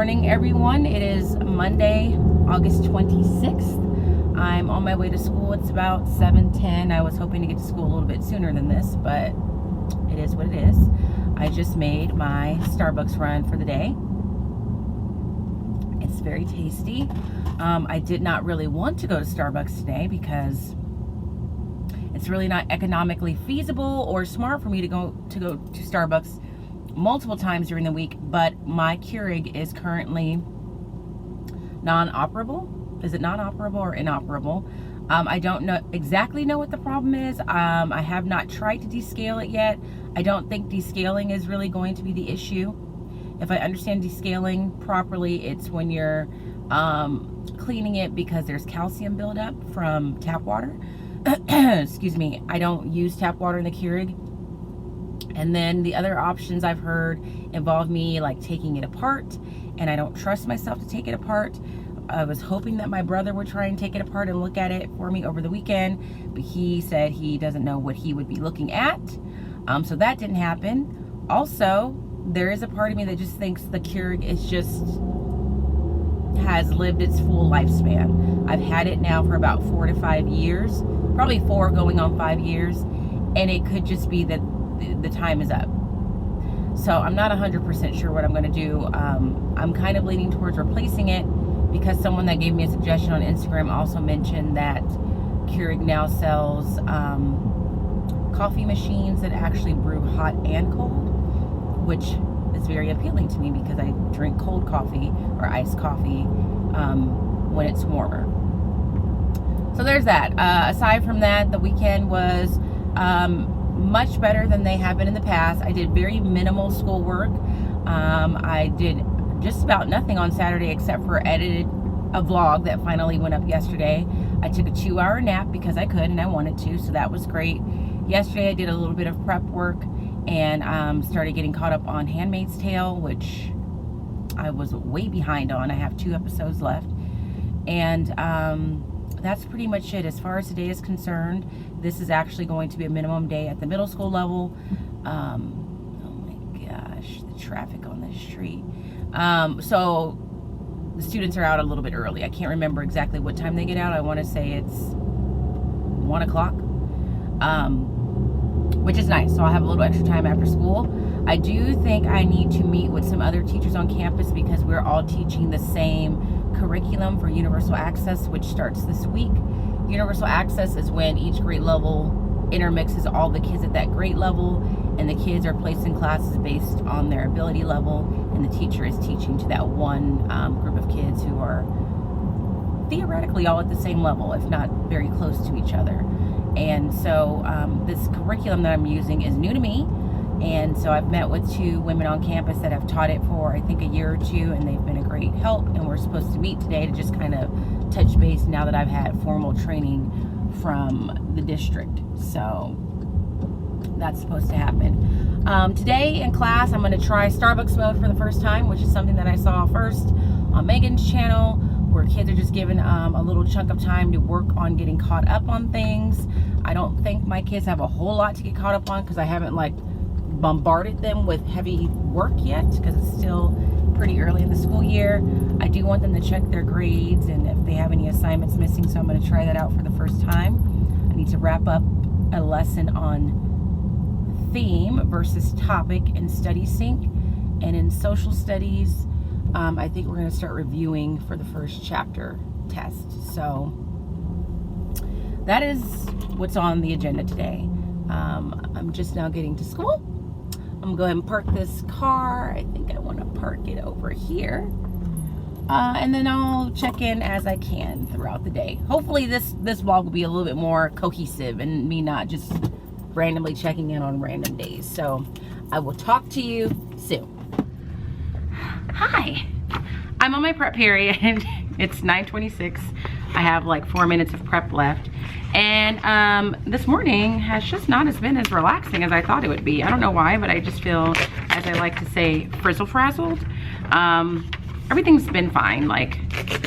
morning, everyone. It is Monday, August 26th. I'm on my way to school. It's about 7:10. I was hoping to get to school a little bit sooner than this, but it is what it is. I just made my Starbucks run for the day. It's very tasty. I did not really want to go to Starbucks today because it's really not economically feasible or smart for me to go to Starbucks multiple times during the week, but my Keurig is currently non-operable. Is it non-operable or inoperable? I don't exactly know what the problem is. I have not tried to descale it yet. I don't think descaling is really going to be the issue. If I understand descaling properly, it's when you're cleaning it because there's calcium buildup from tap water. Excuse me. I don't use tap water in the Keurig. And then the other options I've heard involve me like taking it apart, and I don't trust myself to take it apart. I was hoping that my brother would try and take it apart and look at it for me over the weekend, but he said he doesn't know what he would be looking at. So that didn't happen. Also, there is a part of me that just thinks the Keurig has lived its full lifespan. I've had it now for about 4 to 5 years, probably 4 going on 5 years, and it could just be that the time is up. So I'm not 100% sure what I'm going to do. I'm kind of leaning towards replacing it because someone that gave me a suggestion on Instagram also mentioned that Keurig now sells coffee machines that actually brew hot and cold, which is very appealing to me because I drink cold coffee or iced coffee when it's warmer. So there's that. Aside from that, the weekend was much better than they have been in the past. I did very minimal schoolwork. I did just about nothing on Saturday except for edited a vlog that finally went up yesterday. I took a 2-hour nap because I could and I wanted to, so that was great. Yesterday I did a little bit of prep work and started getting caught up on Handmaid's Tale, which I was way behind on. I have 2 episodes left, and that's pretty much it as far as today is concerned. This is actually going to be a minimum day at the middle school level. Oh my gosh, the traffic on this street. So the students are out a little bit early. I can't remember exactly what time they get out. I want to say it's 1 o'clock, which is nice. So I'll have a little extra time after school. I do think I need to meet with some other teachers on campus because we're all teaching the same curriculum for Universal Access, which starts this week. Universal Access is when each grade level intermixes all the kids at that grade level, and the kids are placed in classes based on their ability level, and the teacher is teaching to that one group of kids who are theoretically all at the same level, if not very close to each other. And so this curriculum that I'm using is new to me. And so I've met with 2 women on campus that have taught it for I think a year or 2, and they've been a great help, and we're supposed to meet today to just kind of touch base now that I've had formal training from the district. So that's supposed to happen. Today in class I'm going to try Starbucks mode for the first time, which is something that I saw first on Megan's channel, where kids are just given a little chunk of time to work on getting caught up on things. I don't think my kids have a whole lot to get caught up on because I haven't like bombarded them with heavy work yet because it's still pretty early in the school year. I do want them to check their grades and if they have any assignments missing, so I'm going to try that out for the first time. I need to wrap up a lesson on theme versus topic in Study Sync, and in social studies I think we're going to start reviewing for the first chapter test. So that is what's on the agenda today. I'm just now getting to school. I'm going to go ahead and park this car. I think I want to park it over here. And then I'll check in as I can throughout the day. Hopefully this vlog will be a little bit more cohesive and me not just randomly checking in on random days. So I will talk to you soon. Hi. I'm on my prep period. It's 9:26. I have like 4 minutes of prep left. And this morning has just not been as relaxing as I thought it would be. I don't know why, but I just feel, as I like to say, frizzle-frazzled. Everything's been fine. Like,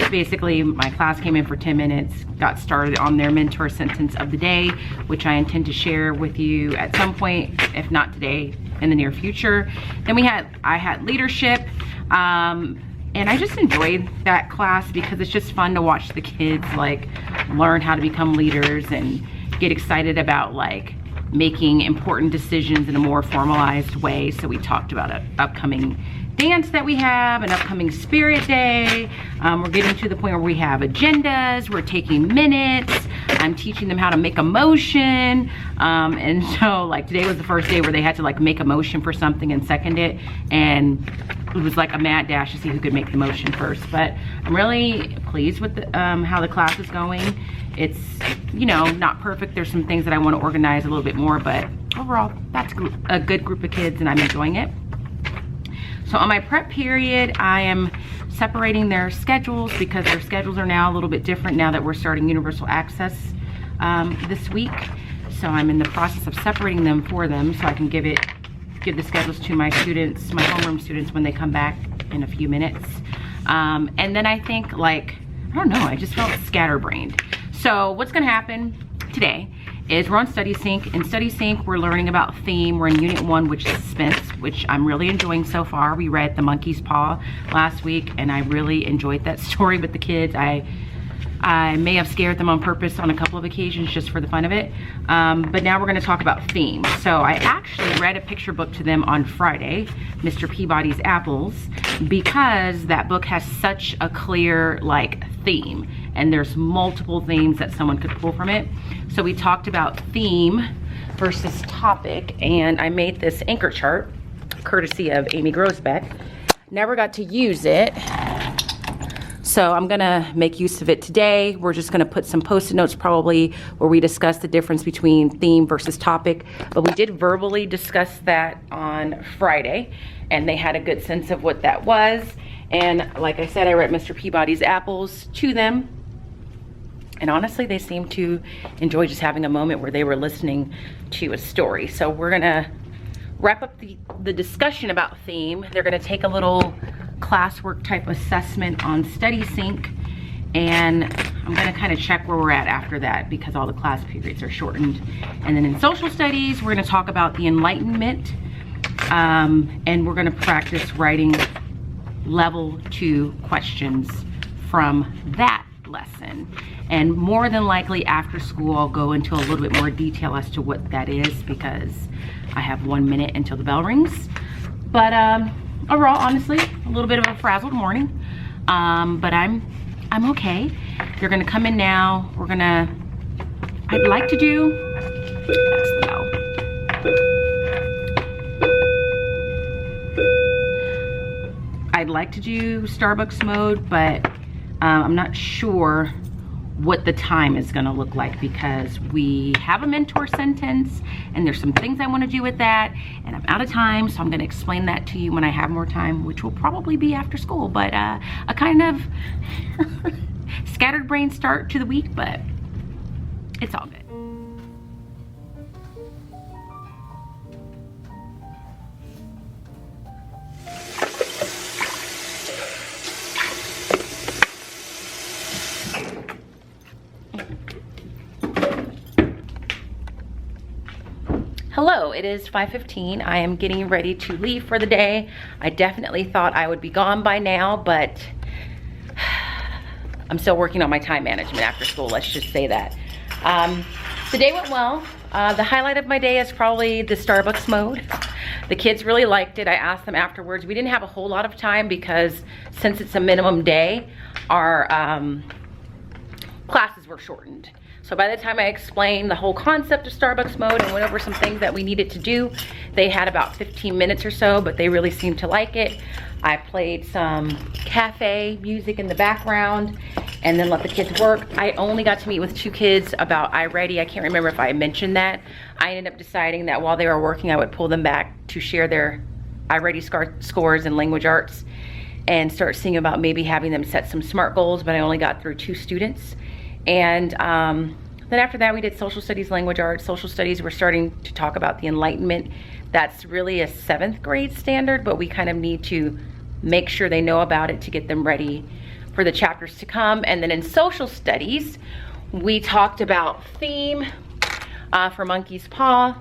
basically, my class came in for 10 minutes, got started on their mentor sentence of the day, which I intend to share with you at some point, if not today, in the near future. Then I had leadership. And I just enjoyed that class because it's just fun to watch the kids like learn how to become leaders and get excited about like making important decisions in a more formalized way. So we talked about an upcoming dance that we have, an upcoming spirit day. We're getting to the point where we have agendas, we're taking minutes. I'm teaching them how to make a motion. And so like today was the first day where they had to like make a motion for something and second it. And it was like a mad dash to see who could make the motion first. But I'm really pleased with the, how the class is going. It's, you know, not perfect. There's some things that I want to organize a little bit more, but overall, that's a good group of kids and I'm enjoying it. So on my prep period, I am separating their schedules because their schedules are now a little bit different now that we're starting universal access this week. So I'm in the process of separating them for them so I can give the schedules to my students, my homeroom students, when they come back in a few minutes. And then I think like, I don't know, I just felt scatterbrained. So what's gonna happen today is we're on Study Sync. In Study Sync, we're learning about theme. We're in Unit 1, which is suspense, which I'm really enjoying so far. We read The Monkey's Paw last week, and I really enjoyed that story with the kids. I may have scared them on purpose on a couple of occasions just for the fun of it. But now we're gonna talk about theme. So I actually read a picture book to them on Friday, Mr. Peabody's Apples, because that book has such a clear like theme, and there's multiple themes that someone could pull from it. So we talked about theme versus topic, and I made this anchor chart, courtesy of Amy Grosbeck. Never got to use it, so I'm gonna make use of it today. We're just gonna put some post-it notes probably where we discuss the difference between theme versus topic, but we did verbally discuss that on Friday, and they had a good sense of what that was. And like I said, I read Mr. Peabody's Apples to them. And honestly, they seemed to enjoy just having a moment where they were listening to a story. So we're gonna wrap up the discussion about theme. They're gonna take a little classwork type assessment on Study Sync. And I'm gonna kind of check where we're at after that because all the class periods are shortened. And then in social studies, we're gonna talk about the Enlightenment. And we're gonna practice writing level 2 questions from that lesson. And more than likely after school, I'll go into a little bit more detail as to what that is because I have 1 minute until the bell rings. But overall, honestly, a little bit of a frazzled morning, but I'm okay. They're gonna come in now. I'd like to do, that's the bell. I'd like to do Starbucks mode, but I'm not sure what the time is gonna look like because we have a mentor sentence and there's some things I wanna do with that and I'm out of time, so I'm gonna explain that to you when I have more time, which will probably be after school, but a kind of scattered brain start to the week, but it's all good. Hello, it is 5:15. I am getting ready to leave for the day. I definitely thought I would be gone by now, but I'm still working on my time management after school, let's just say that. The day went well. The highlight of my day is probably the Starbucks mode. The kids really liked it. I asked them afterwards. We didn't have a whole lot of time because since it's a minimum day, our classes were shortened. So by the time I explained the whole concept of Starbucks mode and went over some things that we needed to do, they had about 15 minutes or so, but they really seemed to like it. I played some cafe music in the background and then let the kids work. I only got to meet with 2 kids about iReady. I can't remember if I mentioned that. I ended up deciding that while they were working, I would pull them back to share their iReady scores in language arts and start seeing about maybe having them set some SMART goals, but I only got through 2 students. And then after that, we did social studies, language arts. Social studies, we're starting to talk about the Enlightenment. That's really a 7th grade standard, but we kind of need to make sure they know about it to get them ready for the chapters to come. And then in social studies, we talked about theme for Monkey's Paw.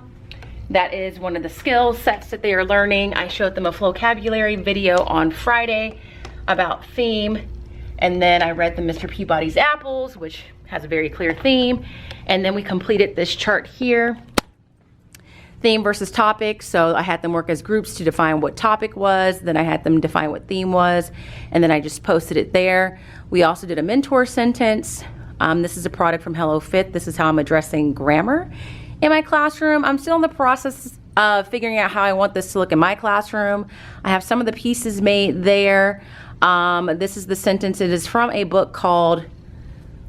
That is one of the skill sets that they are learning. I showed them a vocabulary video on Friday. about theme. And then I read the Mr. Peabody's Apples, which has a very clear theme. And then we completed this chart here, theme versus topic. So I had them work as groups to define what topic was, then I had them define what theme was, and then I just posted it there. We also did a mentor sentence. This is a product from Hello Fit. This is how I'm addressing grammar in my classroom. I'm still in the process of figuring out how I want this to look in my classroom. I have some of the pieces made there. This is the sentence. It is from a book called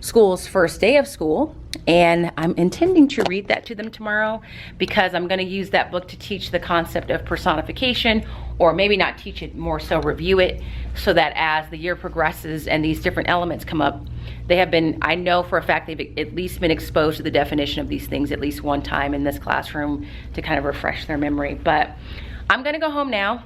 School's First Day of School, and I'm intending to read that to them tomorrow because I'm going to use that book to teach the concept of personification, or maybe not teach it, more so review it, so that as the year progresses and these different elements come up, they have been, I know for a fact they've at least been exposed to the definition of these things at least one time in this classroom to kind of refresh their memory. But I'm going to go home now.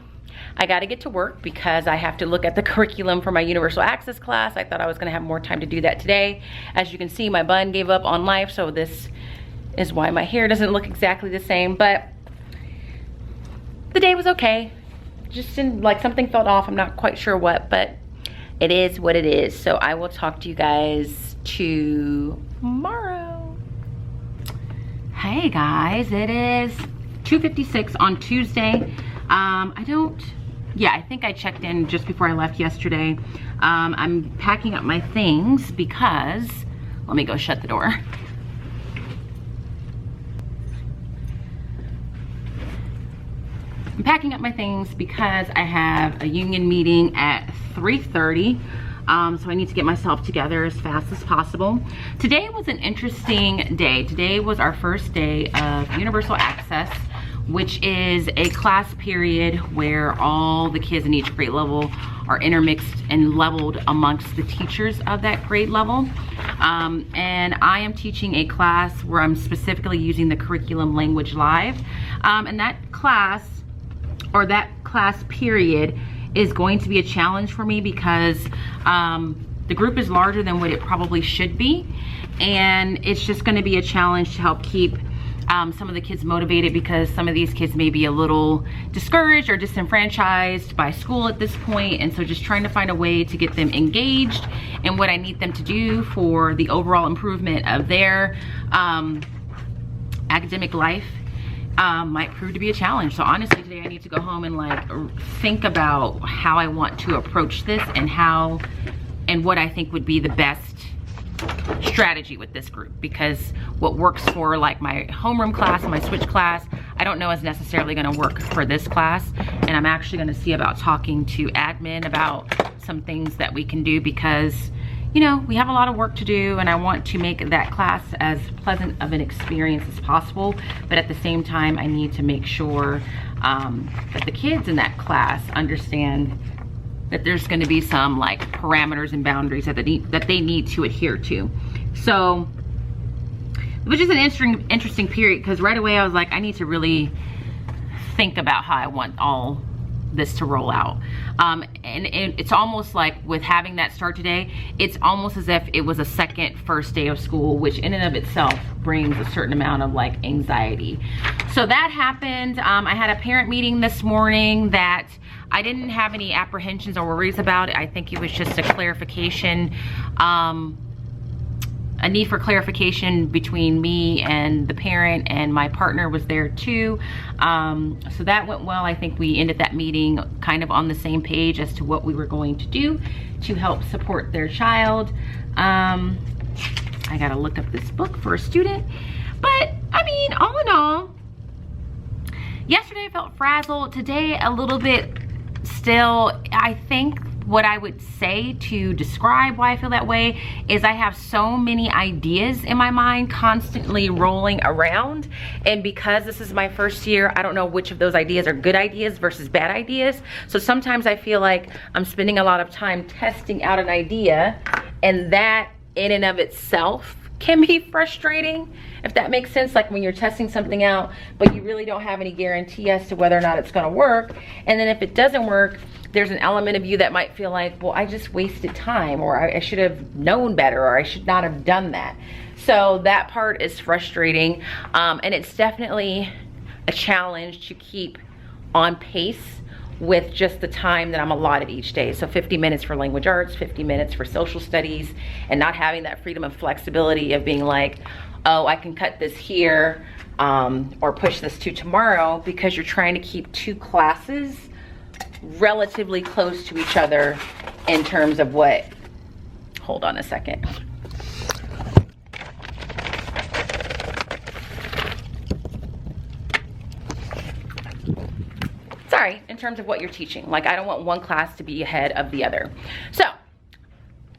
I got to get to work because I have to look at the curriculum for my universal access class. I thought I was going to have more time to do that today. As you can see, my bun gave up on life, so this is why my hair doesn't look exactly the same. But the day was okay. Just didn't, like, something felt off. I'm not quite sure what, but it is what it is. So I will talk to you guys tomorrow. Hey guys, it is 2:56 on Tuesday. I think I checked in just before I left yesterday. I'm packing up my things because, let me go shut the door. I'm packing up my things because I have a union meeting at 3:30. So I need to get myself together as fast as possible. Today was an interesting day. Today was our first day of universal access, which is a class period where all the kids in each grade level are intermixed and leveled amongst the teachers of that grade level. And I am teaching a class where I'm specifically using the curriculum Language Live. And that class, or that class period, is going to be a challenge for me because the group is larger than what it probably should be. And it's just gonna be a challenge to help keep some of the kids motivated, because some of these kids may be a little discouraged or disenfranchised by school at this point. And so just trying to find a way to get them engaged in what I need them to do for the overall improvement of their academic life might prove to be a challenge. So honestly, today I need to go home and like think about how I want to approach this and how and what I think would be the best strategy with this group, because what works for like my homeroom class and my switch class, I don't know is necessarily going to work for this class. And I'm actually going to see about talking to admin about some things that we can do, because you know, we have a lot of work to do and I want to make that class as pleasant of an experience as possible. But at the same time, I need to make sure that the kids in that class understand that there's going to be some like parameters and boundaries that they need to adhere to. So it was just an interesting period, because right away I was like, I need to really think about how I want all this to roll out. And it's almost like with having that start today, it's almost as if it was a second first day of school, which in and of itself brings a certain amount of like anxiety. So that happened. I had a parent meeting this morning that I didn't have any apprehensions or worries about it. I think it was just a clarification, a need for clarification between me and the parent, and my partner was there too. So that went well. I think we ended that meeting kind of on the same page as to what we were going to do to help support their child. I gotta look up this book for a student. But I mean, all in all, yesterday I felt frazzled. Today a little bit still. I think what I would say to describe why I feel that way is I have so many ideas in my mind constantly rolling around. And because this is my first year, I don't know which of those ideas are good ideas versus bad ideas. So sometimes I feel like I'm spending a lot of time testing out an idea, and that in and of itself can be frustrating, if that makes sense. Like when you're testing something out, but you really don't have any guarantee as to whether or not it's gonna work. And then if it doesn't work, there's an element of you that might feel like, well, I just wasted time, or I should have known better, or I should not have done that. So that part is frustrating. And it's definitely a challenge to keep on pace with just the time that I'm allotted each day. So 50 minutes for language arts, 50 minutes for social studies, and not having that freedom and flexibility of being like, oh, I can cut this here or push this to tomorrow, because you're trying to keep two classes relatively close to each other in terms of what, hold on a second. Sorry, in terms of what you're teaching. Like, I don't want one class to be ahead of the other. So,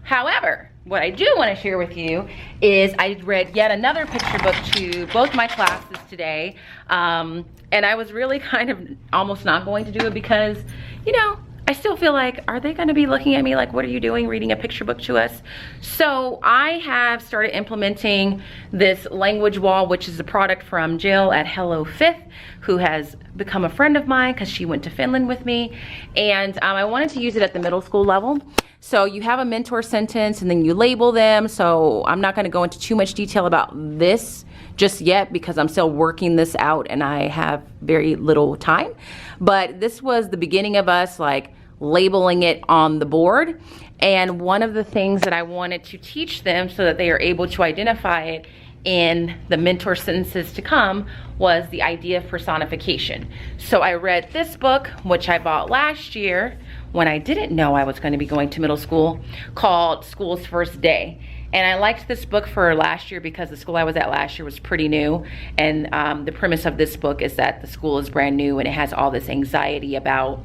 however, what I do want to share with you is I read yet another picture book to both my classes today. And I was really kind of almost not going to do it because, you know, I still feel like, are they going to be looking at me like, what are you doing reading a picture book to us? So I have started implementing this language wall, which is a product from Jill at Hello Fifth, who has become a friend of mine because she went to Finland with me. And I wanted to use it at the middle school level. So you have a mentor sentence and then you label them. So I'm not going to go into too much detail about this just yet because I'm still working this out and I have very little time. But this was the beginning of us like labeling it on the board. And one of the things that I wanted to teach them so that they are able to identify it in the mentor sentences to come was the idea of personification. So I read this book, which I bought last year when I didn't know I was going to be going to middle school, called School's First Day. And I liked this book for last year because the school I was at last year was pretty new. And the premise of this book is that the school is brand new and it has all this anxiety about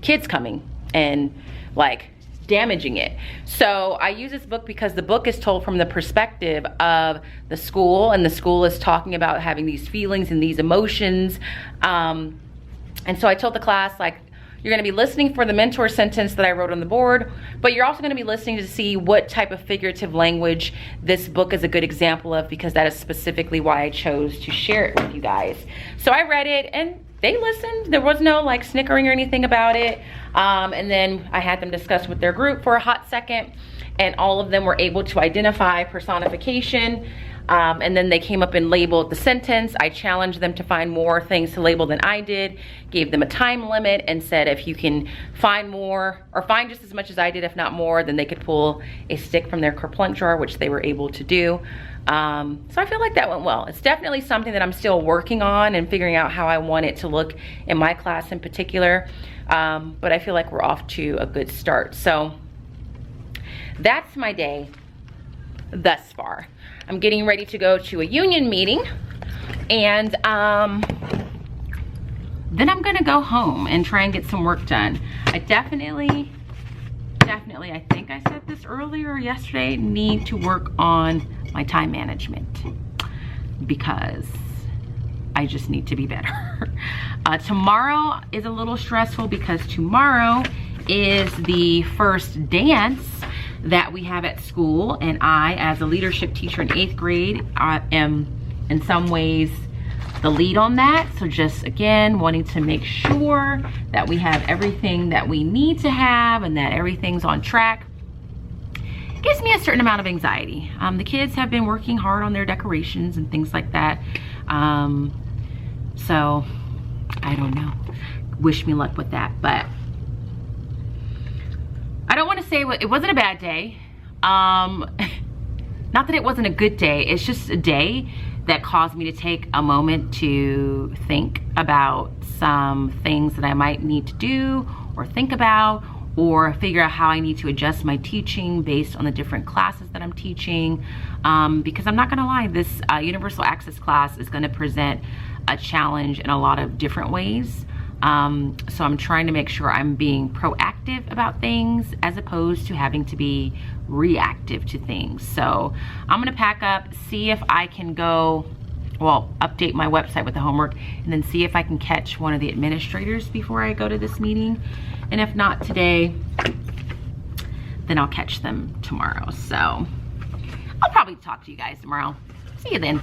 kids coming and like damaging it. So I use this book because the book is told from the perspective of the school, and the school is talking about having these feelings and these emotions. And so I told the class, like, you're going to be listening for the mentor sentence that I wrote on the board, but you're also going to be listening to see what type of figurative language this book is a good example of, because that is specifically why I chose to share it with you guys. So I read it and they listened. There was no like snickering or anything about it. And then I had them discuss with their group for a hot second, and all of them were able to identify personification. And then they came up and labeled the sentence. I challenged them to find more things to label than I did, gave them a time limit, and said if you can find more, or find just as much as I did, if not more, then they could pull a stick from their kerplunk jar, which they were able to do. So I feel like that went well. It's definitely something that I'm still working on and figuring out how I want it to look in my class in particular. But I feel like we're off to a good start. So that's my day thus far. I'm getting ready to go to a union meeting, and then I'm gonna go home and try and get some work done. I definitely, I think I said this earlier yesterday, need to work on my time management because I just need to be better. Tomorrow is a little stressful because tomorrow is the first dance that we have at school, and I, as a leadership teacher in 8th grade, am in some ways the lead on that. So just again, wanting to make sure that we have everything that we need to have and that everything's on track gives me a certain amount of anxiety. The kids have been working hard on their decorations and things like that. So I don't know, wish me luck with that. But I don't want to say it wasn't a bad day. Not that it wasn't a good day. It's just a day that caused me to take a moment to think about some things that I might need to do or think about, or figure out how I need to adjust my teaching based on the different classes that I'm teaching. Because I'm not gonna lie, this Universal Access class is gonna present a challenge in a lot of different ways. So I'm trying to make sure I'm being proactive about things as opposed to having to be reactive to things. So I'm gonna pack up, see if I can go, well, update my website with the homework, and then see if I can catch one of the administrators before I go to this meeting. And if not today, then I'll catch them tomorrow. So I'll probably talk to you guys tomorrow. See you then.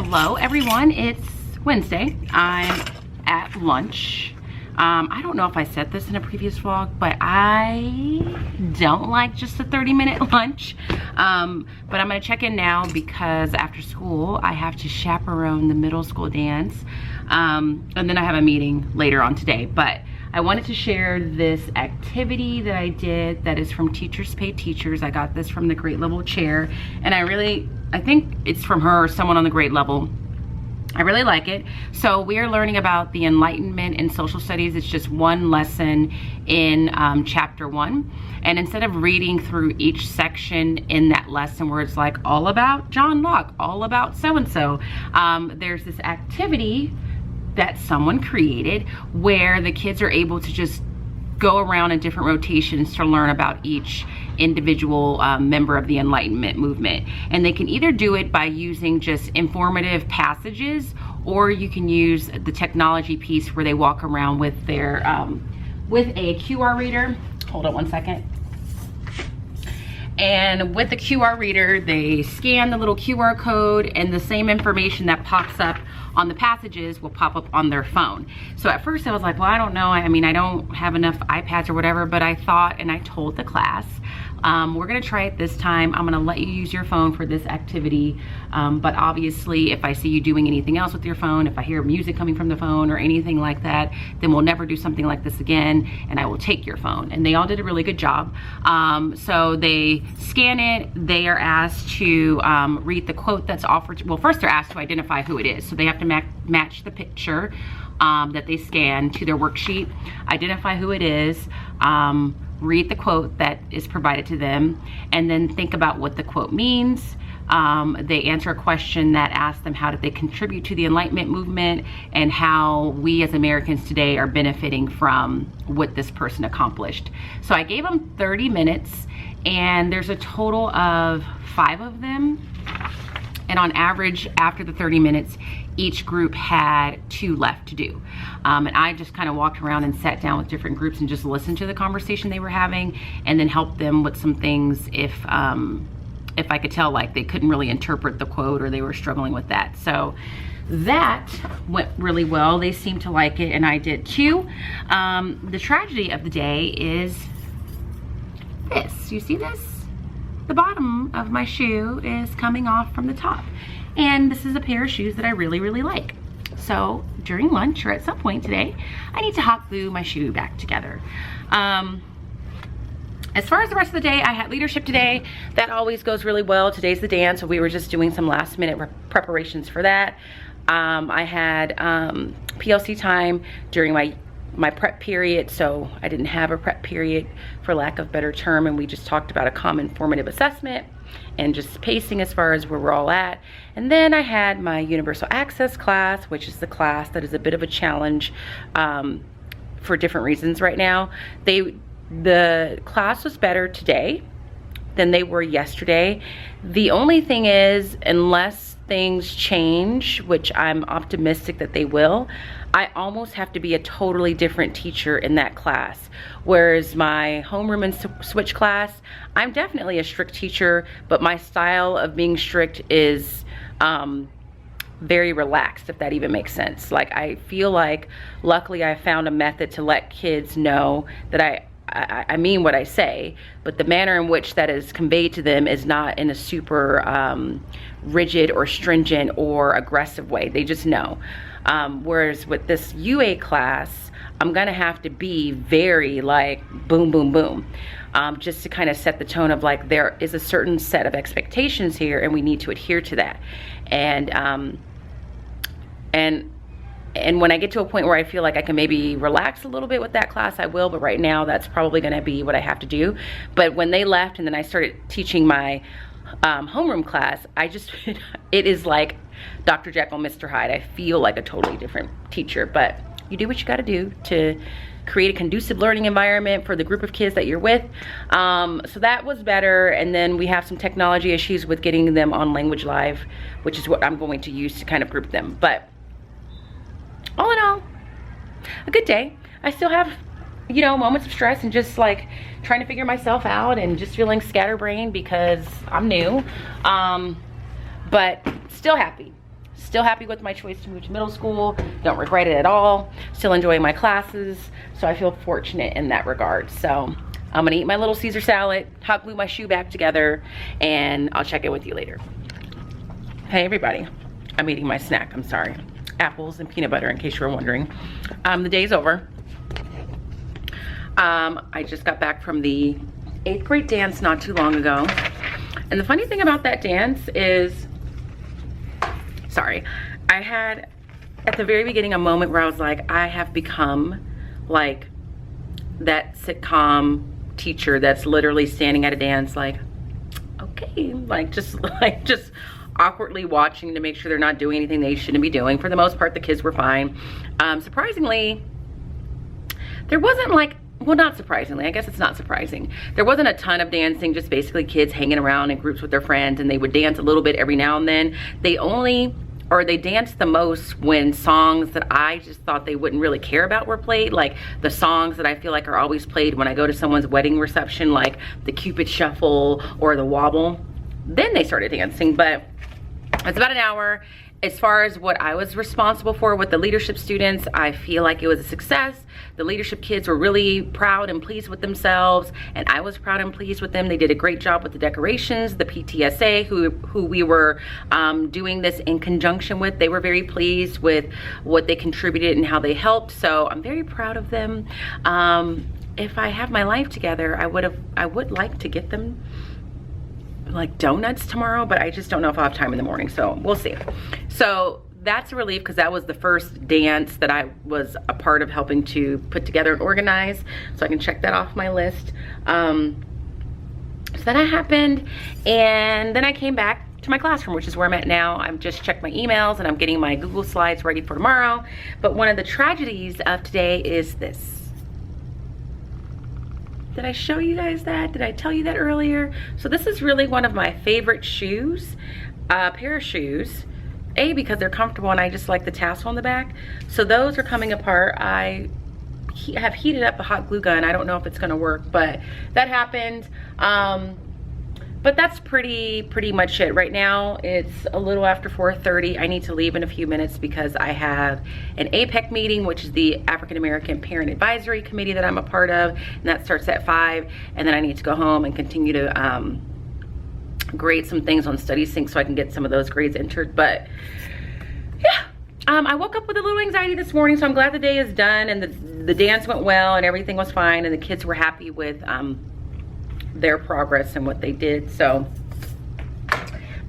Hello everyone, it's Wednesday. I'm at lunch. I don't know if I said this in a previous vlog, but I don't like just a 30-minute lunch. But I'm gonna check in now because after school I have to chaperone the middle school dance. And then I have a meeting later on today. But I wanted to share this activity that I did that is from Teachers Pay Teachers. I got this from the grade level chair, and I think it's from her or someone on the grade level. I really like it. So we are learning about the Enlightenment in social studies. It's just one lesson in chapter 1. And instead of reading through each section in that lesson where it's like all about John Locke, all about so-and-so, there's this activity that someone created where the kids are able to just go around in different rotations to learn about each individual member of the Enlightenment movement. And they can either do it by using just informative passages, or you can use the technology piece where they walk around with their with a QR reader. Hold on one second. And with the QR reader, they scan the little QR code, and the same information that pops up on the passages will pop up on their phone. So at first I was like, well, I don't know. I mean, I don't have enough iPads or whatever, but I thought, and I told the class, we're gonna try it this time. I'm gonna let you use your phone for this activity. But obviously if I see you doing anything else with your phone, if I hear music coming from the phone or anything like that, then we'll never do something like this again, and I will take your phone. And they all did a really good job. So they scan it. They are asked to read the quote that's offered. Well, first they're asked to identify who it is. So they have to match the picture that they scan to their worksheet, identify who it is, read the quote that is provided to them, and then think about what the quote means. They answer a question that asks them how did they contribute to the Enlightenment movement and how we as Americans today are benefiting from what this person accomplished. So I gave them 30 minutes, and there's a total of 5 of them. And on average, after the 30 minutes, each group had 2 left to do. And I just kind of walked around and sat down with different groups and just listened to the conversation they were having, and then helped them with some things if I could tell like they couldn't really interpret the quote or they were struggling with that. So that went really well. They seemed to like it, and I did too. The tragedy of the day is this. You see this? The bottom of my shoe is coming off from the top. And this is a pair of shoes that I really, really like. So during lunch or at some point today, I need to hot glue my shoe back together. As far as the rest of the day, I had leadership today. That always goes really well. Today's the dance, so we were just doing some last minute preparations for that. I had PLC time during my prep period, so I didn't have a prep period for lack of better term, and we just talked about a common formative assessment and just pacing as far as where we're all at. And then I had my universal access class, which is the class that is a bit of a challenge for different reasons right now. The class was better today than they were yesterday. The only thing is, unless things change, which I'm optimistic that they will, I almost have to be a totally different teacher in that class. Whereas my homeroom and switch class, I'm definitely a strict teacher, but my style of being strict is very relaxed, if that even makes sense. Like, I feel like luckily I found a method to let kids know that I mean what I say, but the manner in which that is conveyed to them is not in a super rigid or stringent or aggressive way. They just know. Whereas with this UA class, I'm gonna have to be very like boom, boom, boom, just to kind of set the tone of like there is a certain set of expectations here and we need to adhere to that. And when I get to a point where I feel like I can maybe relax a little bit with that class, I will, but right now that's probably gonna be what I have to do. But when they left and then I started teaching my homeroom class, it is like Dr. Jekyll, Mr. Hyde. I feel like a totally different teacher, but you do what you gotta do to create a conducive learning environment for the group of kids that you're with. So that was better. And then we have some technology issues with getting them on Language Live, which is what I'm going to use to kind of group them. But all in all, a good day. I still have, you know, moments of stress and just like trying to figure myself out and just feeling scatterbrained because I'm new. But still happy. Still happy with my choice to move to middle school. Don't regret it at all. Still enjoying my classes. So I feel fortunate in that regard. So I'm gonna eat my little Caesar salad, hot glue my shoe back together, and I'll check in with you later. Hey everybody, I'm eating my snack, I'm sorry. Apples and peanut butter, in case you were wondering. The day's over. I just got back from the 8th grade dance not too long ago. And the funny thing about that dance is, sorry, I had at the very beginning a moment where I was like, I have become like that sitcom teacher that's literally standing at a dance like, okay, just awkwardly watching to make sure they're not doing anything they shouldn't be doing. For the most part, the kids were fine. Surprisingly, there wasn't like, well, not surprisingly, I guess it's not surprising. There wasn't a ton of dancing, just basically kids hanging around in groups with their friends, and they would dance a little bit every now and then. They danced the most when songs that I just thought they wouldn't really care about were played, like the songs that I feel like are always played when I go to someone's wedding reception, like the Cupid Shuffle or the Wobble. Then they started dancing, but it's about an hour. As far as what I was responsible for with the leadership students, I feel like it was a success. The leadership kids were really proud and pleased with themselves, and I was proud and pleased with them. They did a great job with the decorations. The PTSA, who we were doing this in conjunction with, they were very pleased with what they contributed and how they helped. So I'm very proud of them. If I have my life together, I would like to get them like donuts tomorrow, but I just don't know if I'll have time in the morning, so we'll see. So that's a relief, because that was the first dance that I was a part of helping to put together and organize, so I can check that off my list. So that happened, and then I came back to my classroom, which is where I'm at now. I've just checked my emails and I'm getting my Google Slides ready for tomorrow. But one of the tragedies of today is this. Did I show you guys that? Did I tell you that earlier? So this is really one of my favorite shoes, pair of shoes. A, because they're comfortable and I just like the tassel on the back. So those are coming apart. I have heated up a hot glue gun. I don't know if it's gonna work, but that happened. But that's pretty much it. Right now, it's a little after 4:30. I need to leave in a few minutes because I have an APEC meeting, which is the African American Parent Advisory Committee that I'm a part of, and that starts at 5. And then I need to go home and continue to grade some things on Study Sync so I can get some of those grades entered. But yeah, I woke up with a little anxiety this morning, so I'm glad the day is done and the dance went well and everything was fine and the kids were happy with their progress and what they did. So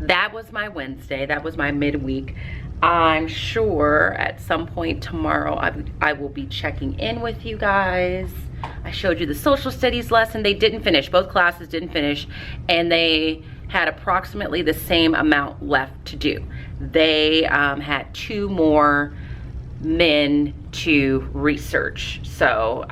that was my Wednesday. That was my midweek. I'm sure at some point tomorrow I will be checking in with you guys. I showed you the social studies lesson. They didn't finish. Both classes didn't finish, and they had approximately the same amount left to do. They had 2 more men to research. So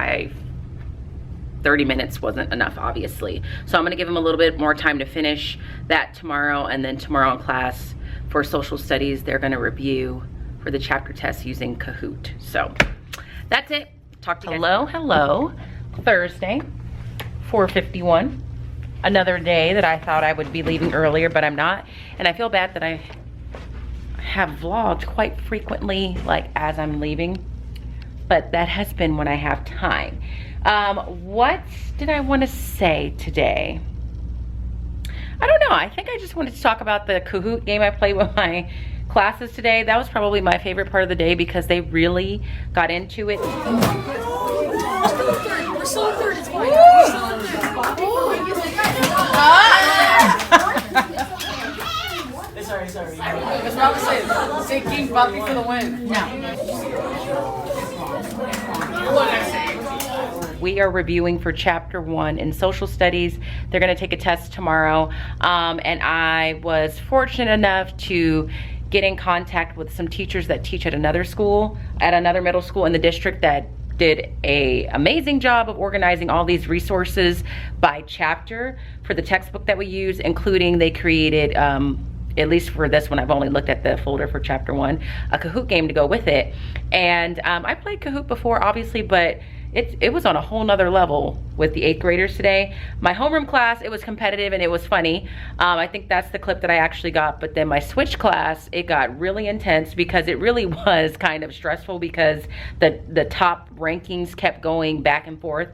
30 minutes wasn't enough, obviously. So I'm gonna give them a little bit more time to finish that tomorrow, and then tomorrow in class for social studies, they're gonna review for the chapter test using Kahoot. So that's it. Talk to you guys. Hello. Thursday, 4:51. Another day that I thought I would be leaving earlier, but I'm not. And I feel bad that I have vlogged quite frequently, like as I'm leaving, but that has been when I have time. What did I want to say today? I don't know. I think I just wanted to talk about the Kahoot game I played with my classes today. That was probably my favorite part of the day because they really got into it. We're still in third. It's fine. We're still in third. Sorry. It's not the same. Say King Bumpy for the win. We are reviewing for chapter 1 in social studies. They're gonna take a test tomorrow. And I was fortunate enough to get in contact with some teachers that teach at another school, at another middle school in the district that did an amazing job of organizing all these resources by chapter for the textbook that we use, including they created, at least for this one, I've only looked at the folder for chapter 1, a Kahoot game to go with it. And I played Kahoot before, obviously, but it was on a whole nother level with the 8th graders today. My homeroom class, it was competitive and it was funny. I think that's the clip that I actually got. But then my switch class, it got really intense because it really was kind of stressful because the top rankings kept going back and forth.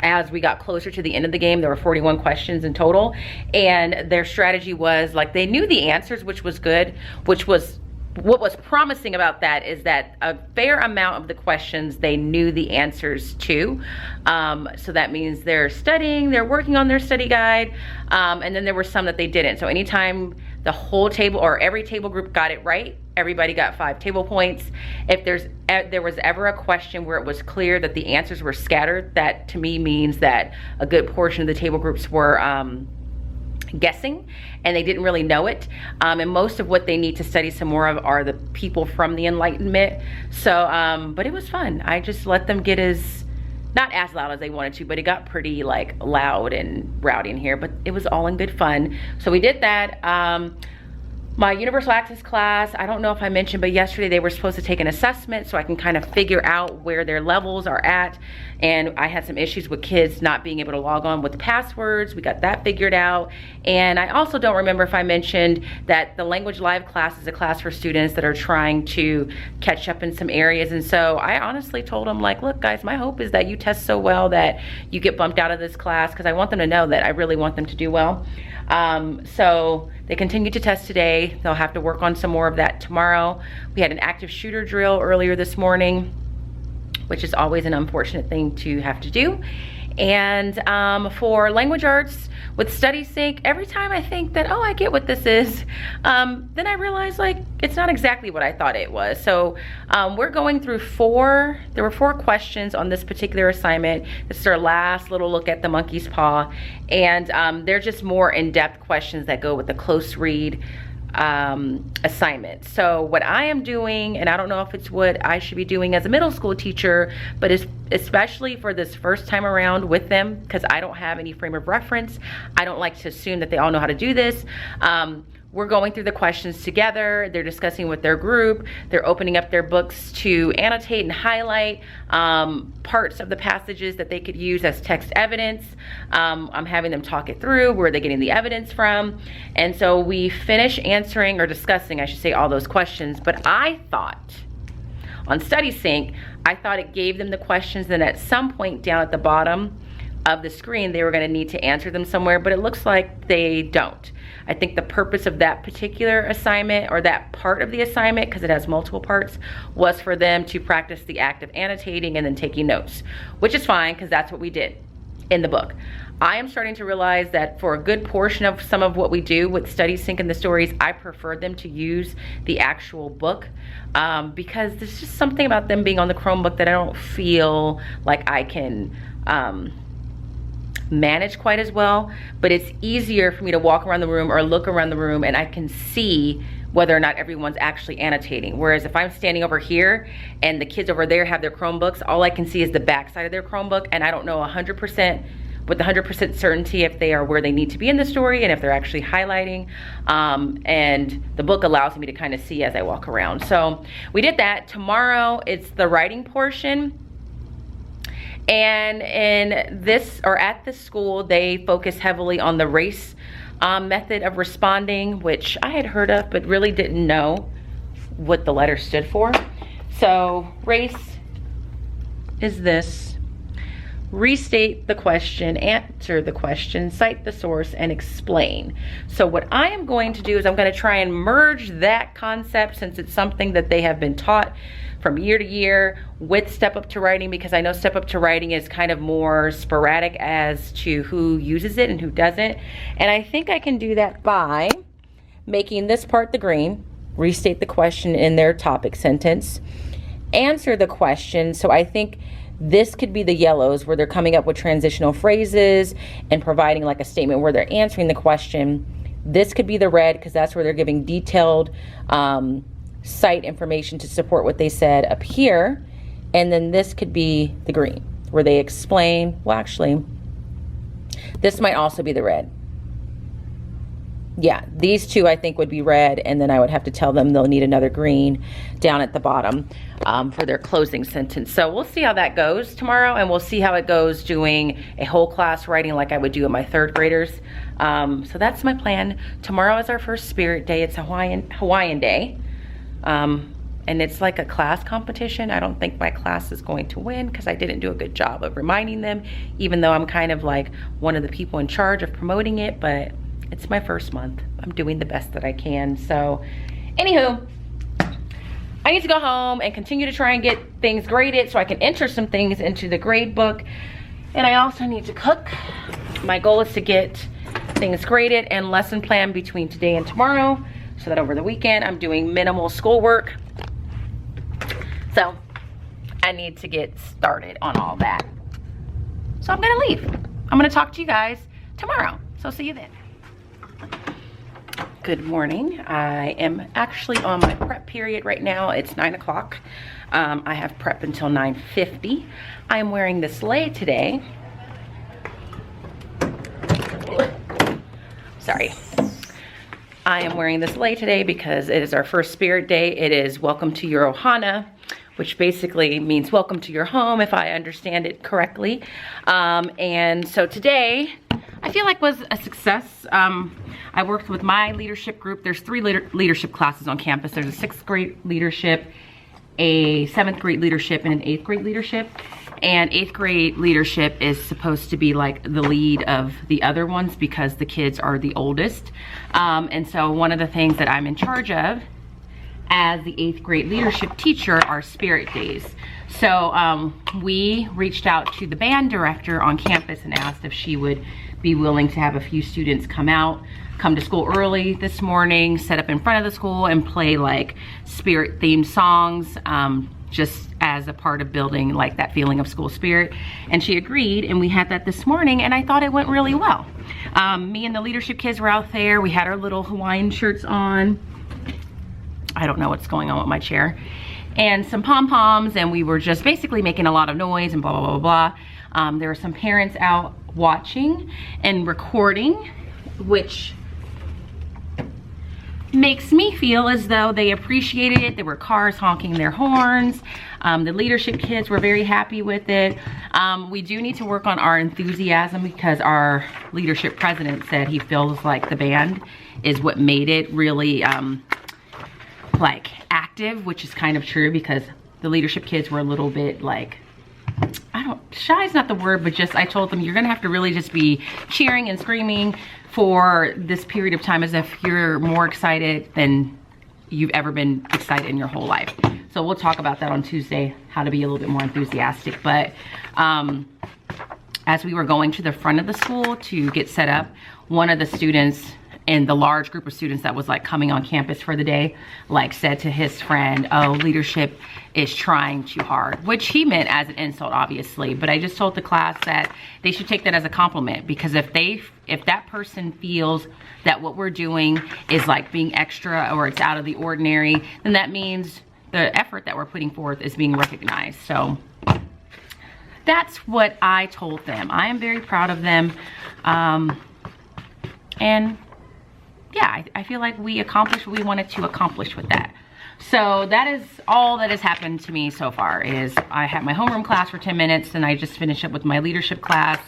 As we got closer to the end of the game, there were 41 questions in total, and their strategy was like they knew the answers, which was good, which was what was promising about that is that a fair amount of the questions they knew the answers to. So that means they're studying, they're working on their study guide, and then there were some that they didn't. So anytime the whole table or every table group got it right, everybody got 5 table points. If there was ever a question where it was clear that the answers were scattered, that to me means that a good portion of the table groups were guessing and they didn't really know it, and most of what they need to study some more of are the people from the Enlightenment. So but it was fun. I just let them get not as loud as they wanted to, but it got pretty like loud and rowdy in here, but it was all in good fun. So we did that. My universal access class, I don't know if I mentioned, but yesterday they were supposed to take an assessment so I can kind of figure out where their levels are at. And I had some issues with kids not being able to log on with passwords. We got that figured out. And I also don't remember if I mentioned that the Language Live class is a class for students that are trying to catch up in some areas. And so I honestly told them, like, look guys, my hope is that you test so well that you get bumped out of this class, because I want them to know that I really want them to do well. So they continue to test today. They'll have to work on some more of that tomorrow. We had an active shooter drill earlier this morning, which is always an unfortunate thing to have to do. And for language arts with Study Sync, every time I think that, oh, I get what this is, then I realize like it's not exactly what I thought it was. So we're going through there were 4 questions on this particular assignment. This is our last little look at the monkey's paw. And they're just more in-depth questions that go with the close read assignment. So what I am doing, and I don't know if it's what I should be doing as a middle school teacher, but especially for this first time around with them, because I don't have any frame of reference. I don't like to assume that they all know how to do this. We're going through the questions together. They're discussing with their group. They're opening up their books to annotate and highlight parts of the passages that they could use as text evidence. I'm having them talk it through. Where are they getting the evidence from? And so we finish answering, or discussing, I should say, all those questions. But I thought, on Study Sync, I thought it gave them the questions, then at some point down at the bottom of the screen, they were going to need to answer them somewhere, but it looks like they don't. I think the purpose of that particular assignment, or that part of the assignment, because it has multiple parts, was for them to practice the act of annotating and then taking notes, which is fine because that's what we did in the book. I am starting to realize that for a good portion of some of what we do with Study Sync and the stories, I prefer them to use the actual book because there's just something about them being on the Chromebook that I don't feel like I can manage quite as well. But it's easier for me to walk around the room or look around the room and I can see whether or not everyone's actually annotating. Whereas if I'm standing over here and the kids over there have their Chromebooks, all I can see is the back side of their Chromebook, and I don't know 100% with 100% certainty if they are where they need to be in the story and if they're actually highlighting. And the book allows me to kind of see as I walk around. So we did that. Tomorrow it's the writing portion. And in this, or at this school, they focus heavily on the race method of responding, which I had heard of, but really didn't know what the letter stood for. So race is this: restate the question, answer the question, cite the source, and explain. So what I am going to do is I'm going to try and merge that concept, since it's something that they have been taught from year to year, with Step Up to Writing, because I know Step Up to Writing is kind of more sporadic as to who uses it and who doesn't. And I think I can do that by making this part the green, restate the question in their topic sentence, answer the question. So I think this could be the yellows, where they're coming up with transitional phrases and providing like a statement where they're answering the question. This could be the red, because that's where they're giving detailed cite information to support what they said up here. And then this could be the green, where they explain. Well, actually, this might also be the red. yeah, these two I think would be red, and then I would have to tell them they'll need another green down at the bottom for their closing sentence. So we'll see how that goes tomorrow, and we'll see how it goes doing a whole class writing like I would do with my third graders. So that's my plan. Tomorrow is our first Spirit Day. It's Hawaiian Day. And it's like a class competition. I don't think my class is going to win because I didn't do a good job of reminding them, even though I'm kind of like one of the people in charge of promoting it, but it's my first month. I'm doing the best that I can. So anywho, I need to go home and continue to try and get things graded so I can enter some things into the grade book. And I also need to cook. My goal is to get things graded and lesson plan between today and tomorrow so that over the weekend I'm doing minimal schoolwork. So I need to get started on all that. So I'm gonna leave. I'm gonna talk to you guys tomorrow. So see you then. Good morning. I am actually on my prep period right now. It's 9 o'clock. I have prep until 9:50. I am wearing this lei today. Sorry. I am wearing this lei today because it is our first Spirit Day. It is welcome to your ohana, which basically means welcome to your home, if I understand it correctly. And so today, I feel like was a success. I worked with my leadership group. There's 3 leadership classes on campus. There's a 6th grade leadership, a 7th grade leadership, and an 8th grade leadership. And 8th grade leadership is supposed to be like the lead of the other ones because the kids are the oldest. And so one of the things that I'm in charge of as the 8th grade leadership teacher are Spirit Days. So we reached out to the band director on campus and asked if she would be willing to have a few students come to school early this morning, set up in front of the school and play like spirit themed songs, just as a part of building like that feeling of school spirit. And she agreed, and we had that this morning, and I thought it went really well. Me and the leadership kids were out there. We had our little Hawaiian shirts on. I don't know what's going on with my chair. And some pom-poms, and we were just basically making a lot of noise and blah, blah, blah, blah. There were some parents out watching and recording, which makes me feel as though they appreciated it. There were cars honking their horns. The leadership kids were very happy with it. We do need to work on our enthusiasm because our leadership president said he feels like the band is what made it really like active, which is kind of true because the leadership kids were a little bit like, shy is not the word, but just I told them you're gonna have to really just be cheering and screaming for this period of time as if you're more excited than you've ever been excited in your whole life. So we'll talk about that on Tuesday, how to be a little bit more enthusiastic. But as we were going to the front of the school to get set up, one of the students in the large group of students that was like coming on campus for the day, like said to his friend, oh, leadership is trying too hard, which he meant as an insult, obviously. But I just told the class that they should take that as a compliment, because if that person feels that what we're doing is like being extra or it's out of the ordinary, then that means the effort that we're putting forth is being recognized. So that's what I told them. I am very proud of them. And yeah, I feel like we accomplished what we wanted to accomplish with that. So that is all that has happened to me so far. Is I had my homeroom class for 10 minutes and I just finished up with my leadership class.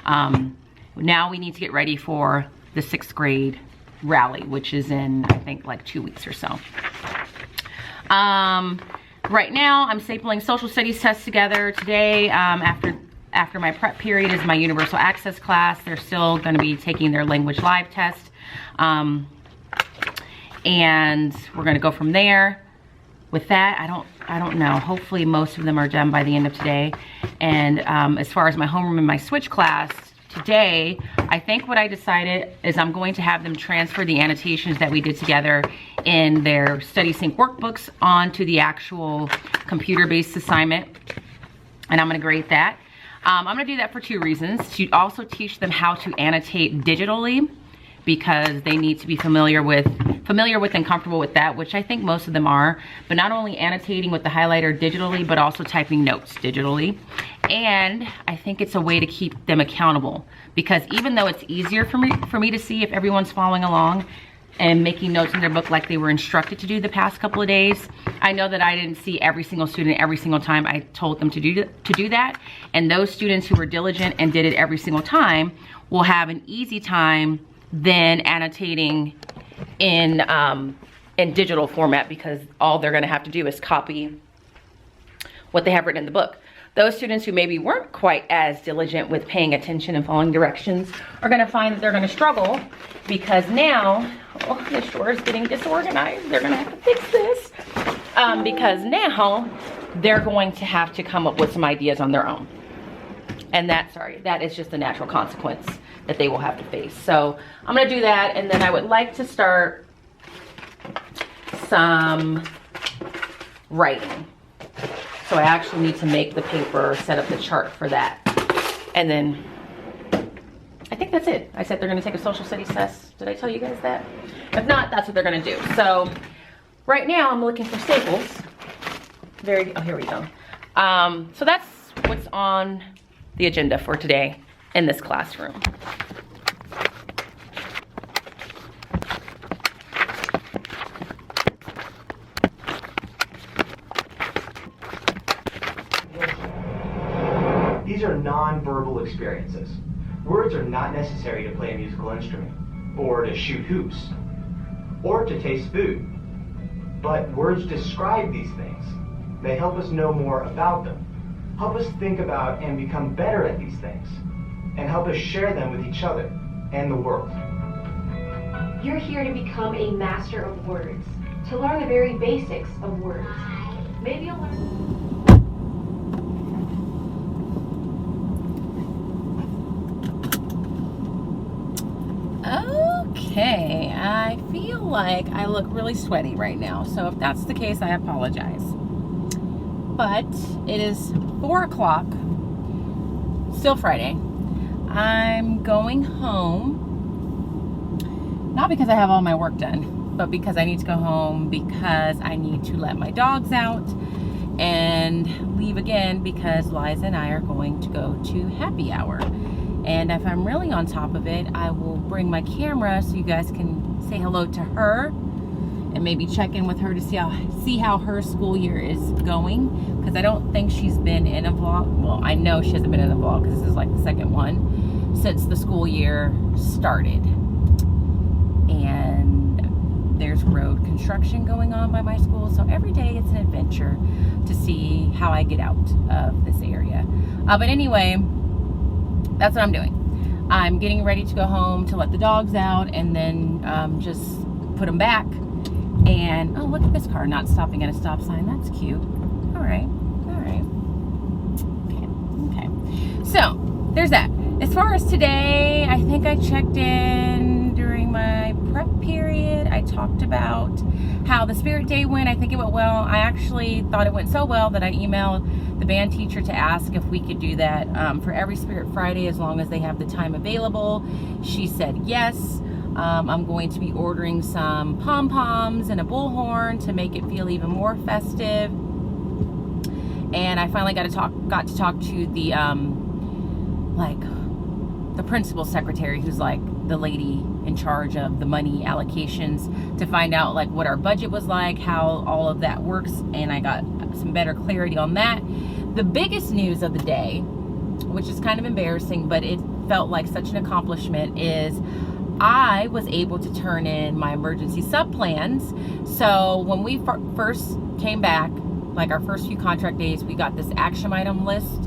Now we need to get ready for the 6th grade rally, which is in, I think, like 2 weeks or so. Right now I'm stapling social studies tests together. Today, after my prep period, is my universal access class. They're still going to be taking their language live test. And we're going to go from there. With that, I don't know. Hopefully most of them are done by the end of today. And as far as my homeroom and my switch class today, I think what I decided is I'm going to have them transfer the annotations that we did together in their Study Sync workbooks onto the actual computer-based assignment. And I'm going to grade that. I'm going to do that for 2 reasons. To also teach them how to annotate digitally, because they need to be familiar with and comfortable with that, which I think most of them are, but not only annotating with the highlighter digitally, but also typing notes digitally. And I think it's a way to keep them accountable, because even though it's easier for me to see if everyone's following along and making notes in their book like they were instructed to do the past couple of days, I know that I didn't see every single student every single time I told them to do that. And those students who were diligent and did it every single time will have an easy time then annotating in digital format, because all they're gonna have to do is copy what they have written in the book. Those students who maybe weren't quite as diligent with paying attention and following directions are gonna find that they're gonna struggle, because now, oh, this drawer is getting disorganized. They're gonna have to fix this. Because now they're going to have to come up with some ideas on their own. And that is just a natural consequence that they will have to face. So I'm gonna do that, and then I would like to start some writing. So I actually need to make the paper, set up the chart for that. And then I think that's it. I said they're gonna take a social studies test. Did I tell you guys that? If not, that's what they're gonna do. So right now I'm looking for staples. Oh, here we go. So that's what's on the agenda for today in this classroom. These are non-verbal experiences. Words are not necessary to play a musical instrument, or to shoot hoops, or to taste food. But words describe these things. They help us know more about them, help us think about and become better at these things, and help us share them with each other and the world. You're here to become a master of words, to learn the very basics of words. Maybe you'll learn. Okay, I feel like I look really sweaty right now, so if that's the case, I apologize. But it is 4 o'clock, still Friday. I'm going home, not because I have all my work done, but because I need to go home, because I need to let my dogs out and leave again, because Liza and I are going to go to happy hour. And if I'm really on top of it, I will bring my camera so you guys can say hello to her and maybe check in with her to see how her school year is going, because I don't think she's been in a vlog. Well, I know she hasn't been in a vlog because this is like the second one since the school year started. And there's road construction going on by my school, so every day it's an adventure to see how I get out of this area. But anyway, that's what I'm doing. I'm getting ready to go home to let the dogs out, and then just put them back. And oh, look at this car not stopping at a stop sign. That's cute. All right. Okay. So there's that. As far as today, I think I checked in during my prep period. I talked about how the Spirit Day went. I think it went well. I actually thought it went so well that I emailed the band teacher to ask if we could do that for every Spirit Friday as long as they have the time available. She said yes. I'm going to be ordering some pom-poms and a bullhorn to make it feel even more festive. And I finally got to talk to the the principal secretary, who's like the lady in charge of the money allocations, to find out like what our budget was like, how all of that works, and I got some better clarity on that. The biggest news of the day, which is kind of embarrassing, but it felt like such an accomplishment, is I was able to turn in my emergency sub plans. So when we first came back, like our first few contract days, we got this action item list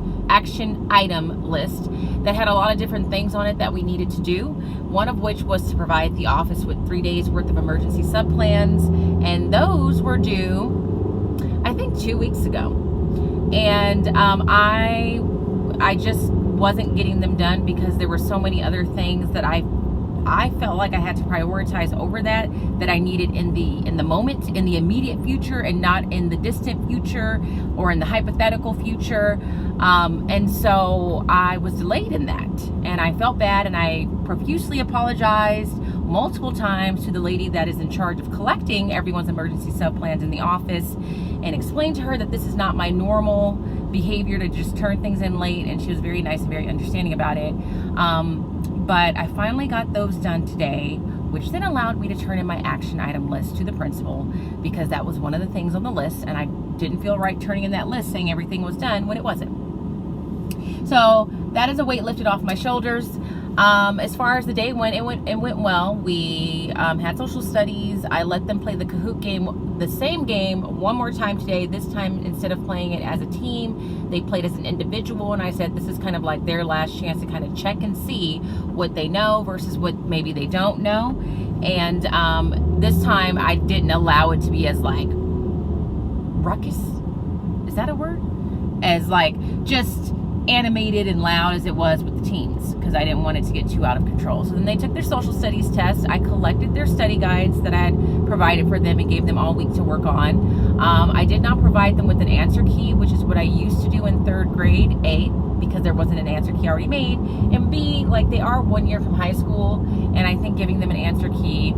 that had a lot of different things on it that we needed to do. One of which was to provide the office with 3 days worth of emergency sub plans, and those were due, I think, 2 weeks ago. And I just wasn't getting them done because there were so many other things that I felt like I had to prioritize over that I needed in the moment, in the immediate future, and not in the distant future or in the hypothetical future. And so I was delayed in that, and I felt bad, and I profusely apologized, multiple times to the lady that is in charge of collecting everyone's emergency sub plans in the office and explained to her that this is not my normal behavior to just turn things in late, and she was very nice and very understanding about it. But I finally got those done today, which then allowed me to turn in my action item list to the principal, because that was one of the things on the list, and I didn't feel right turning in that list saying everything was done when it wasn't. So that is a weight lifted off my shoulders. As far as the day went, it went well. We had social studies. I let them play the Kahoot game, the same game, one more time today. This time, instead of playing it as a team, they played as an individual, and I said this is kind of like their last chance to kind of check and see what they know versus what maybe they don't know. And this time I didn't allow it to be as like ruckus, is that a word? As like just animated and loud as it was with the teens, because I didn't want it to get too out of control. So then they took their social studies test. I collected their study guides that I had provided for them and gave them all week to work on. I did not provide them with an answer key, which is what I used to do in 3rd grade, A, because there wasn't an answer key already made, and B, like they are 1 year from high school, and I think giving them an answer key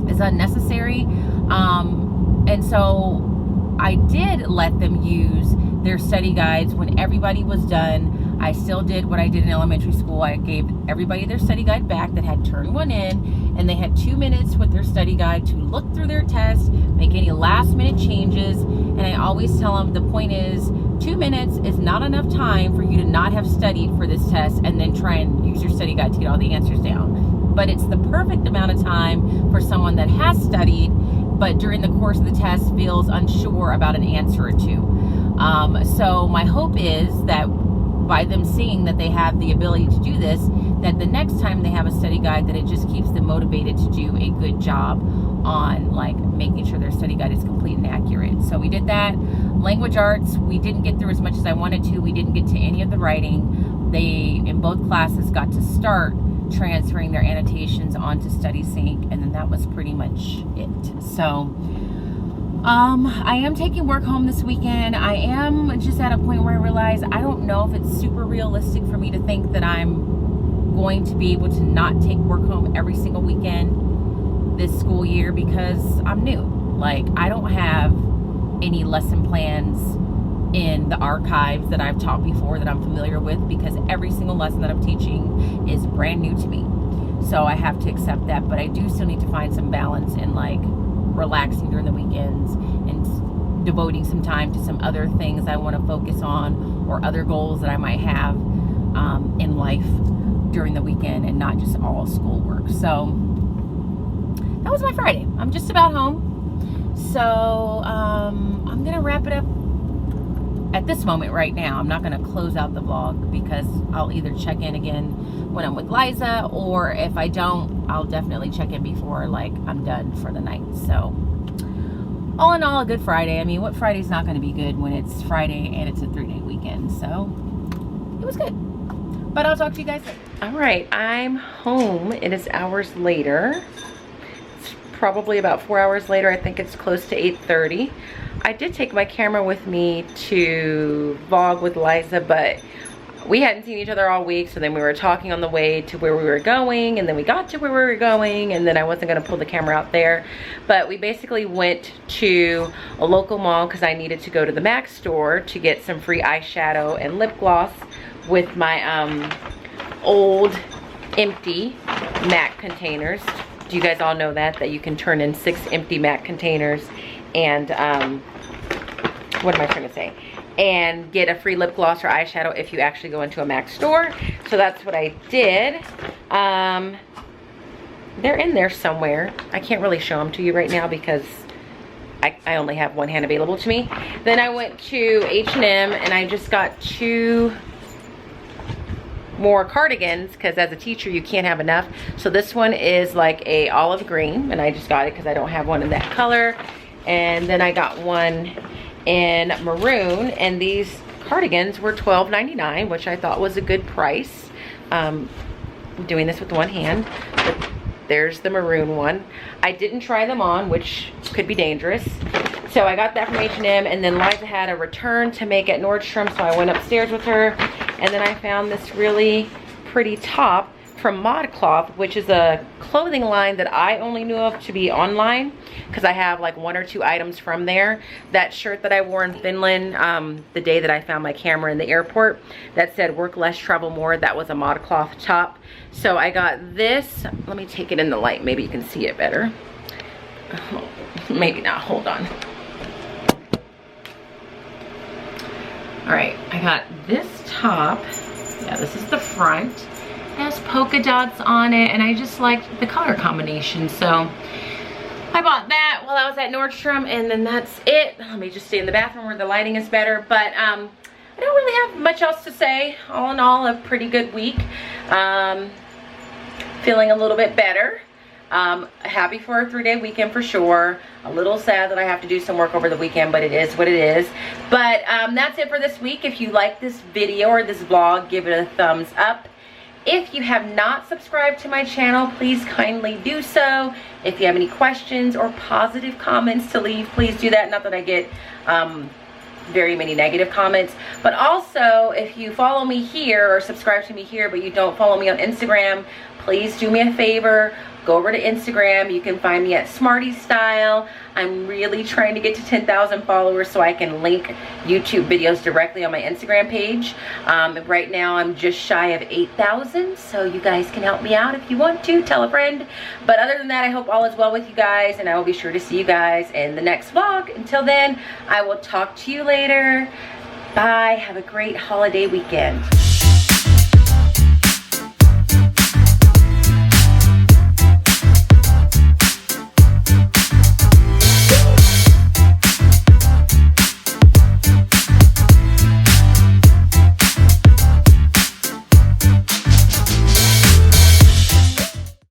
is unnecessary. And so I did let them use their study guides when everybody was done. I still did what I did in elementary school. I gave everybody their study guide back that had turned one in, and they had 2 minutes with their study guide to look through their test, make any last minute changes. And I always tell them the point is 2 minutes is not enough time for you to not have studied for this test and then try and use your study guide to get all the answers down. But it's the perfect amount of time for someone that has studied, but during the course of the test feels unsure about an answer or two. So my hope is that by them seeing that they have the ability to do this, that the next time they have a study guide, that it just keeps them motivated to do a good job on like making sure their study guide is complete and accurate. So we did that. Language arts, we didn't get through as much as I wanted to. We didn't get to any of the writing. They, in both classes, got to start transferring their annotations onto Study Sync, and then that was pretty much it. So I am taking work home this weekend. I am just at a point where I realize I don't know if it's super realistic for me to think that I'm going to be able to not take work home every single weekend this school year, because I'm new. Like, I don't have any lesson plans in the archives that I've taught before that I'm familiar with, because every single lesson that I'm teaching is brand new to me. So I have to accept that, but I do still need to find some balance in like relaxing during the weekends and devoting some time to some other things I want to focus on, or other goals that I might have in life during the weekend, and not just all schoolwork. So that was my Friday. I'm just about home. So I'm gonna wrap it up at this moment right now. I'm not gonna close out the vlog, because I'll either check in again when I'm with Liza, or if I don't, I'll definitely check in before like I'm done for the night. So all in all, a good Friday. I mean, what Friday's not going to be good when it's Friday and it's a 3-day weekend? So it was good. But I'll talk to you guys later. All right, I'm home. It is hours later. It's probably about 4 hours later. I think it's close to 8:30. I did take my camera with me to vlog with Liza, but we hadn't seen each other all week, so then we were talking on the way to where we were going, and then we got to where we were going, and then I wasn't gonna pull the camera out there. But we basically went to a local mall because I needed to go to the MAC store to get some free eyeshadow and lip gloss with my old empty MAC containers. Do you guys all know that you can turn in 6 empty MAC containers and what am I trying to say? And get a free lip gloss or eyeshadow if you actually go into a MAC store. So that's what I did. They're in there somewhere. I can't really show them to you right now because I only have one hand available to me. Then I went to H&M and I just got 2 more cardigans, because as a teacher you can't have enough. So this one is like a olive green, and I just got it because I don't have one in that color. And then I got one in maroon, and these cardigans were $12.99, which I thought was a good price. I'm doing this with one hand, but there's the maroon one. I didn't try them on, which could be dangerous. So I got that from H&M, and then Liza had a return to make at Nordstrom, so I went upstairs with her, and then I found this really pretty top from ModCloth, which is a clothing line that I only knew of to be online because I have like 1 or 2 items from there. That shirt that I wore in Finland the day that I found my camera in the airport that said work less, travel more, that was a ModCloth top. So I got this. Let me take it in the light. Maybe you can see it better. Oh, maybe not. Hold on. All right, I got this top. Yeah, this is the front. It has polka dots on it, and I just liked the color combination. So I bought that while I was at Nordstrom, and then that's it. Let me just stay in the bathroom where the lighting is better. But I don't really have much else to say. All in all, a pretty good week. Feeling a little bit better. Happy for a 3-day weekend for sure. A little sad that I have to do some work over the weekend, but it is what it is. But that's it for this week. If you like this video or this vlog, give it a thumbs up. If you have not subscribed to my channel, please kindly do so. If you have any questions or positive comments to leave, please do that. Not that I get very many negative comments, but also if you follow me here or subscribe to me here but you don't follow me on Instagram, please do me a favor, go over to Instagram. You can find me at Smartie Style. I'm really trying to get to 10,000 followers so I can link YouTube videos directly on my Instagram page. Right now I'm just shy of 8,000, so you guys can help me out if you want to. Tell a friend. But other than that, I hope all is well with you guys, and I will be sure to see you guys in the next vlog. Until then, I will talk to you later. Bye. Have a great holiday weekend.